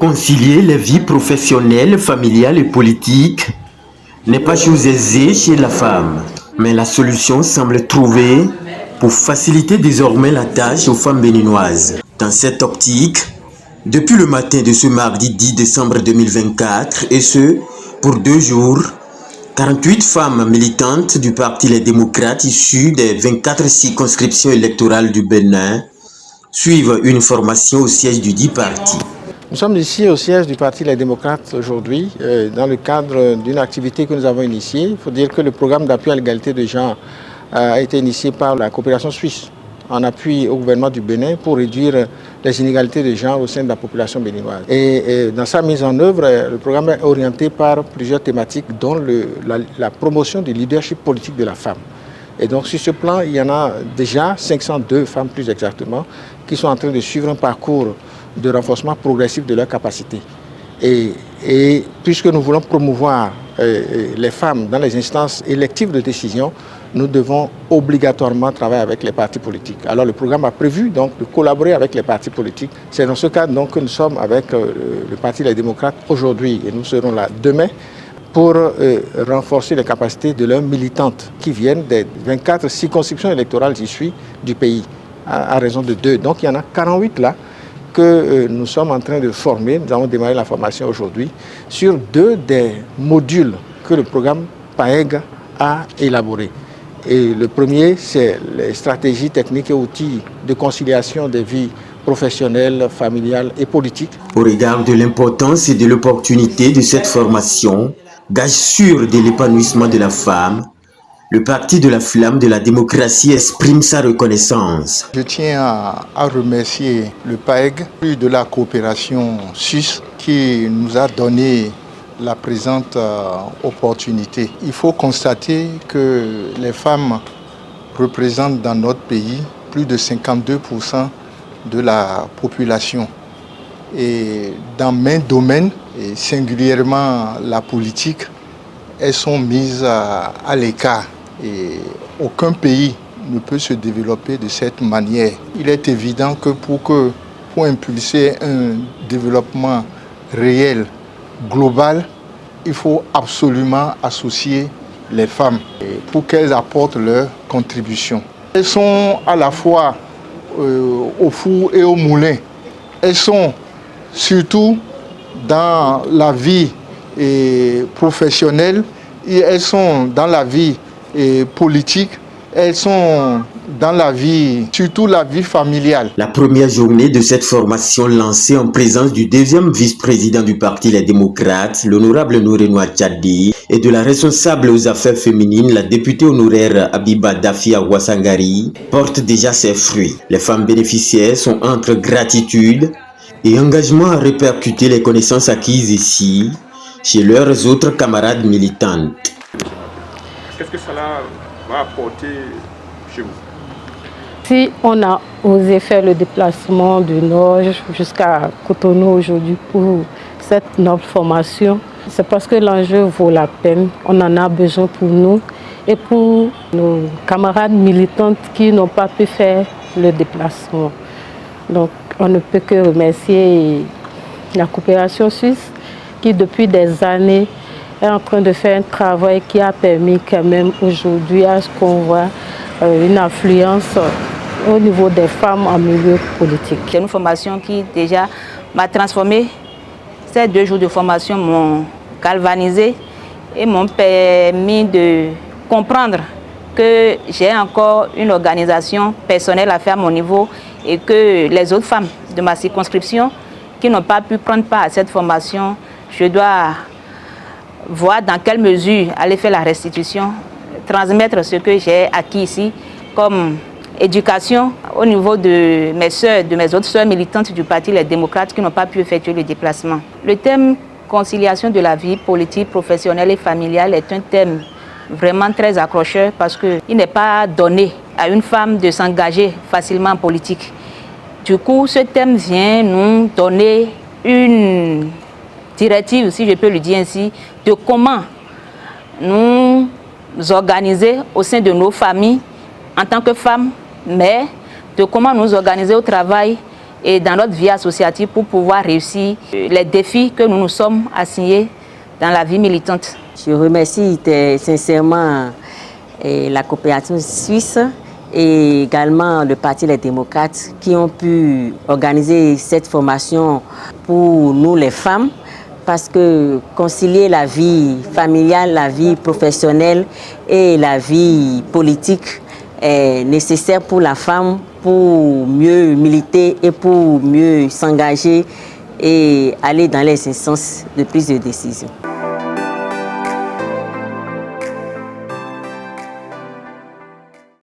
Concilier les vies professionnelles, familiales et politiques n'est pas chose aisée chez la femme, mais la solution semble trouvée pour faciliter désormais la tâche aux femmes béninoises. Dans cette optique, depuis le matin de ce mardi 10 décembre 2024, et ce, pour 2 jours, 48 femmes militantes du Parti Les Démocrates issues des 24 circonscriptions électorales du Bénin suivent une formation au siège du dit parti. Nous sommes ici au siège du Parti Les Démocrates aujourd'hui dans le cadre d'une activité que nous avons initiée. Il faut dire que le programme d'appui à l'égalité de genre a été initié par la coopération suisse en appui au gouvernement du Bénin pour réduire les inégalités de genre au sein de la population béninoise. Et dans sa mise en œuvre, le programme est orienté par plusieurs thématiques dont la promotion du leadership politique de la femme. Et donc sur ce plan, il y en a déjà 502 femmes plus exactement qui sont en train de suivre un parcours de renforcement progressif de leurs capacités. Et puisque nous voulons promouvoir les femmes dans les instances électives de décision, nous devons obligatoirement travailler avec les partis politiques. Alors le programme a prévu donc de collaborer avec les partis politiques. C'est dans ce cadre donc que nous sommes avec le Parti Les Démocrates aujourd'hui et nous serons là demain pour renforcer les capacités de leurs militantes qui viennent des 24 circonscriptions électorales issues du pays à raison de 2. Donc il y en a 48 là que nous sommes en train de former. Nous avons démarré la formation aujourd'hui sur 2 des modules que le programme PAEG a élaborés. Et le premier, c'est les stratégies techniques et outils de conciliation des vies professionnelles, familiales et politiques. Au regard de l'importance et de l'opportunité de cette formation, gage sûr de l'épanouissement de la femme, le Parti de la Flamme de la démocratie exprime sa reconnaissance. Je tiens à remercier le PAEG de la coopération suisse qui nous a donné la présente opportunité. Il faut constater que les femmes représentent dans notre pays plus de 52% de la population. Et dans maints domaines, et singulièrement la politique, elles sont mises à l'écart. Et aucun pays ne peut se développer de cette manière. Il est évident que pour impulser un développement réel, global, il faut absolument associer les femmes pour qu'elles apportent leur contribution. Elles sont à la fois au four et au moulin. Elles sont surtout dans la vie professionnelle et elles sont dans la vie politique. Elles sont dans la vie, surtout la vie familiale. La première journée de cette formation lancée en présence du deuxième vice-président du Parti Les Démocrates, l'honorable Nourenoua Tchadi, et de la responsable aux affaires féminines, la députée honoraire Abiba Dafia Ouassangari, porte déjà ses fruits. Les femmes bénéficiaires sont entre gratitude et engagement à répercuter les connaissances acquises ici chez leurs autres camarades militantes. Qu'est-ce que cela va apporter chez vous? Si on a osé faire le déplacement du Nord jusqu'à Cotonou aujourd'hui pour cette noble formation, c'est parce que l'enjeu vaut la peine. On en a besoin pour nous et pour nos camarades militantes qui n'ont pas pu faire le déplacement. Donc on ne peut que remercier la coopération suisse qui depuis des années est en train de faire un travail qui a permis quand même aujourd'hui à ce qu'on voit une influence au niveau des femmes en milieu politique. C'est une formation qui déjà m'a transformée. Ces 2 jours de formation m'ont galvanisé et m'ont permis de comprendre que j'ai encore une organisation personnelle à faire à mon niveau et que les autres femmes de ma circonscription qui n'ont pas pu prendre part à cette formation, je dois voir dans quelle mesure aller faire la restitution, transmettre ce que j'ai acquis ici comme éducation au niveau de mes sœurs, de mes autres sœurs militantes du Parti Les Démocrates qui n'ont pas pu effectuer le déplacement. Le thème conciliation de la vie politique, professionnelle et familiale est un thème vraiment très accrocheur parce qu'il n'est pas donné à une femme de s'engager facilement en politique. Du coup, ce thème vient nous donner une directive, si je peux le dire ainsi, de comment nous organiser au sein de nos familles en tant que femmes, mais de comment nous organiser au travail et dans notre vie associative pour pouvoir réussir les défis que nous nous sommes assignés dans la vie militante. Je remercie sincèrement la coopération suisse et également le Parti des démocrates qui ont pu organiser cette formation pour nous les femmes, parce que concilier la vie familiale, la vie professionnelle et la vie politique est nécessaire pour la femme pour mieux militer et pour mieux s'engager et aller dans les instances de prise de décision.